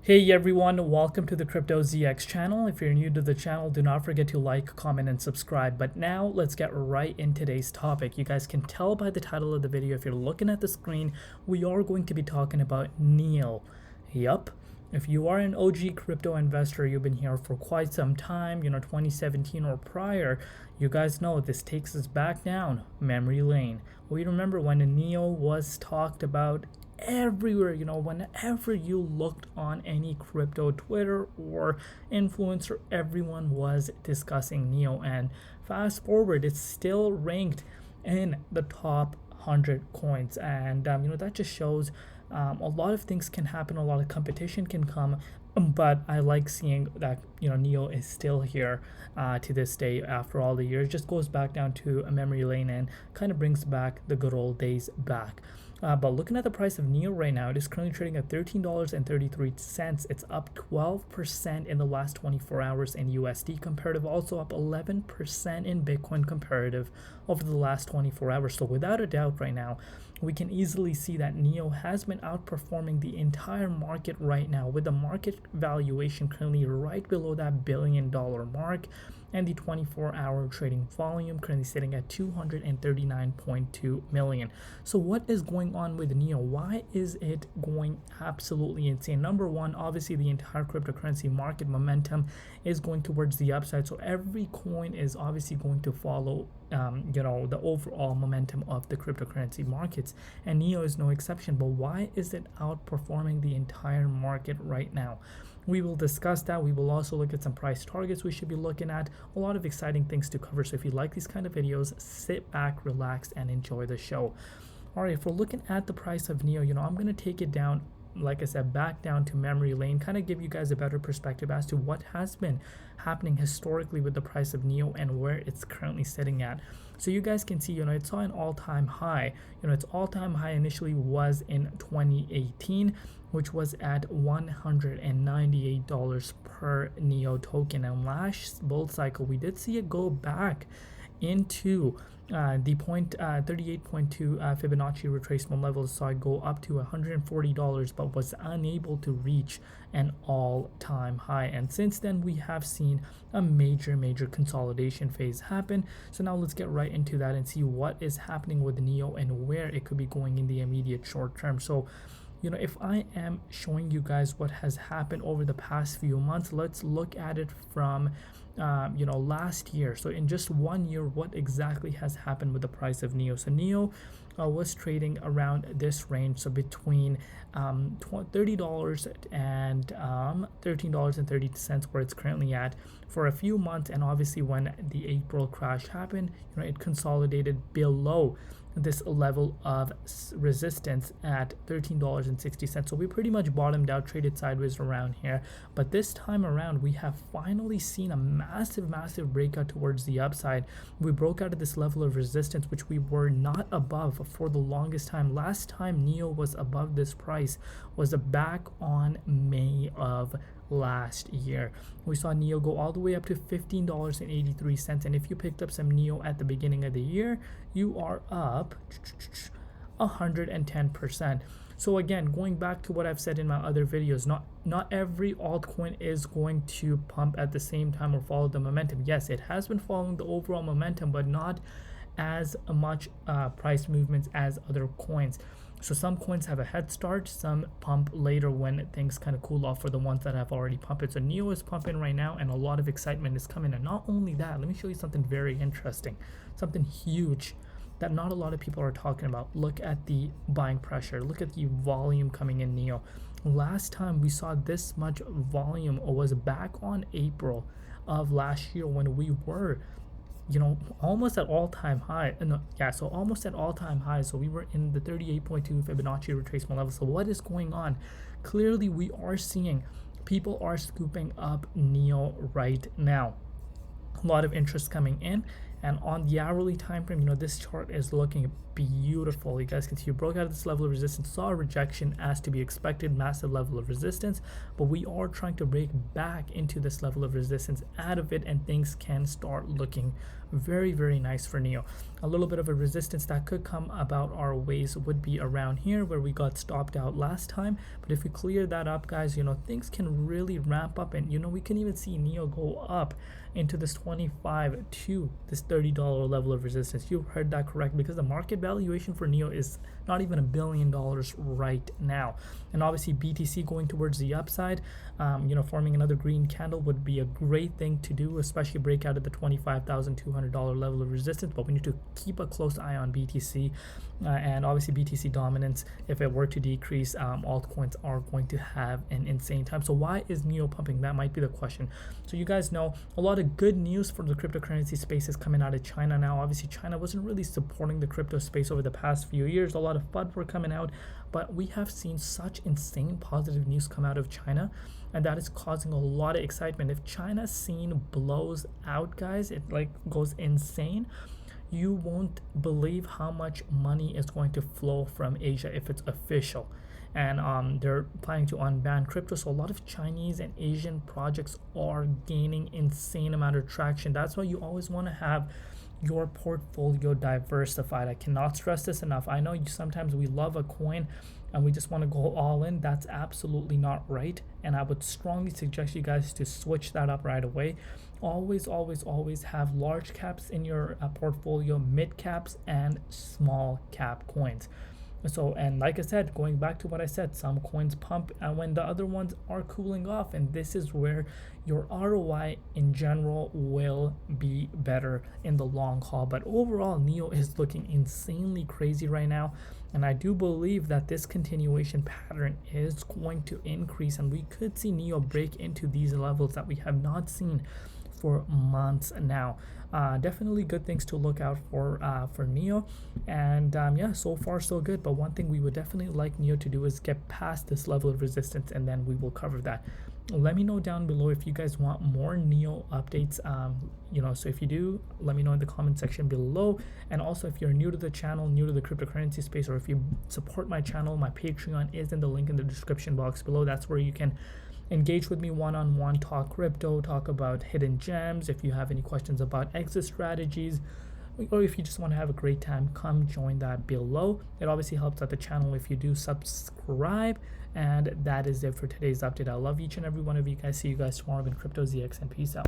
Hey everyone, welcome to the Crypto ZX channel. If you're new to the channel, do not forget to like, comment, and subscribe. But now let's get right in today's topic. You guys can tell by the title of the video, if you're looking at the screen, we are going to be talking about NEO. Yup. If you are an OG crypto investor, you've been here for quite some time, 2017 or prior, you guys know this takes us back down memory lane. We remember when the NEO was talked about everywhere, whenever you looked on any crypto Twitter or influencer, everyone was discussing NEO. And fast forward, it's still ranked in the top 100 coins. And that just shows a lot of things can happen, a lot of competition can come, but I like seeing that NEO is still here to this day after all the years. Just goes back down to a memory lane and kind of brings back the good old days back. But looking at the price of NEO right now, it is currently trading at $13.33. It's up 12% in the last 24 hours in USD comparative, also up 11% in Bitcoin comparative over the last 24 hours. So without a doubt right now, we can easily see that NEO has been outperforming the entire market right now, with the market valuation currently right below that $1 billion mark, and the 24-hour trading volume currently sitting at 239.2 million. So what is going on with NEO? Why is it going absolutely insane? Number one, obviously the entire cryptocurrency market momentum is going towards the upside, so every coin is obviously going to follow the overall momentum of the cryptocurrency markets, and NEO is no exception. But why is it outperforming the entire market right now? We will discuss that. We will also look at some price targets we should be looking at. A lot of exciting things to cover. So if you like these kind of videos, sit back, relax, and enjoy the show. All right, if we're looking at the price of NEO, I'm going to take it down, like I said, back down to memory lane, kind of give you guys a better perspective as to what has been happening historically with the price of NEO and where it's currently sitting at. So you guys can see, it saw an all-time high. Its all-time high initially was in 2018, which was at $198 per NEO token. And last bull cycle, we did see it go back into the 38.2 Fibonacci retracement level, saw it go up to $140, but was unable to reach an all-time high. And since then, we have seen a major consolidation phase happen. So now let's get right into that and see what is happening with NEO and where it could be going in the immediate short term. So if I am showing you guys what has happened over the past few months, let's look at it from last year. So in just 1 year, what exactly has happened with the price of NEO? So NEO was trading around this range, so between $30 and $13.30, where it's currently at, for a few months. And obviously when the April crash happened, it consolidated below this level of resistance at $13.60. So we pretty much bottomed out, traded sideways around here. But this time around, we have finally seen a massive breakout towards the upside. We broke out of this level of resistance, which we were not above for the longest time. Last time NEO was above this price was back on May of last year. We saw NEO go all the way up to $15.83, and if you picked up some NEO at the beginning of the year, you are up 110%. So again, going back to what I've said in my other videos, not every altcoin is going to pump at the same time or follow the momentum. Yes, it has been following the overall momentum, but not as much price movements as other coins. So some coins have a head start, some pump later when things kind of cool off for the ones that have already pumped it. So NEO is pumping right now, and a lot of excitement is coming. And not only that, let me show you something very interesting, something huge that not a lot of people are talking about. Look at the buying pressure. Look at the volume coming in NEO. Last time we saw this much volume was back on April of last year, when we were almost at all-time high. So almost at all-time high. So we were in the 38.2 Fibonacci retracement level. So what is going on? Clearly, we are seeing people are scooping up NEO right now. A lot of interest coming in, and on the hourly time frame, this chart is looking beautiful. You guys can see you broke out of this level of resistance, saw a rejection as to be expected, massive level of resistance, but we are trying to break back into this level of resistance, out of it, and things can start looking very, very nice for NEO. A little bit of a resistance that could come about our ways would be around here where we got stopped out last time. But if we clear that up, guys, things can really ramp up, and we can even see NEO go up into this 25 to this $30 level of resistance. You heard that correct, because the market valuation for NEO is not even $1 billion right now. And obviously BTC going towards the upside, forming another green candle would be a great thing to do, especially break out of the $25,200 level of resistance. But we need to keep a close eye on BTC, and obviously BTC dominance, if it were to decrease, altcoins are going to have an insane time. So why is NEO pumping? That might be the question. So you guys know a lot of good news for the cryptocurrency space is coming out of China now. Obviously China wasn't really supporting the crypto space over the past few years. A lot of FUD were coming out, but we have seen such insane positive news come out of China, and that is causing a lot of excitement. If China's scene blows out, guys, it goes insane. You won't believe how much money is going to flow from Asia if it's official. And they're planning to unban crypto, so a lot of Chinese and Asian projects are gaining insane amount of traction. That's why you always want to have your portfolio diversified. I cannot stress this enough. I know sometimes we love a coin and we just want to go all in. That's absolutely not right, and I would strongly suggest you guys to switch that up right away. Always have large caps in your portfolio, mid caps, and small cap coins. So, and like I said, going back to what I said, some coins pump and when the other ones are cooling off, and this is where your ROI in general will be better in the long haul. But overall, NEO is looking insanely crazy right now, and I do believe that this continuation pattern is going to increase, and we could see NEO break into these levels that we have not seen for months now. Definitely good things to look out for NEO, and yeah, so far so good. But one thing we would definitely like NEO to do is get past this level of resistance, and then we will cover that. Let me know down below if you guys want more NEO updates. So if you do, let me know in the comment section below. And also, if you're new to the channel, new to the cryptocurrency space, or if you support my channel, my Patreon is in the link in the description box below. That's where you can engage with me one-on-one, talk crypto, talk about hidden gems. If you have any questions about exit strategies, or if you just want to have a great time, come join that below. It obviously helps out the channel if you do subscribe. And that is it for today's update. I love each and every one of you guys. See you guys tomorrow in Crypto ZX, and peace out.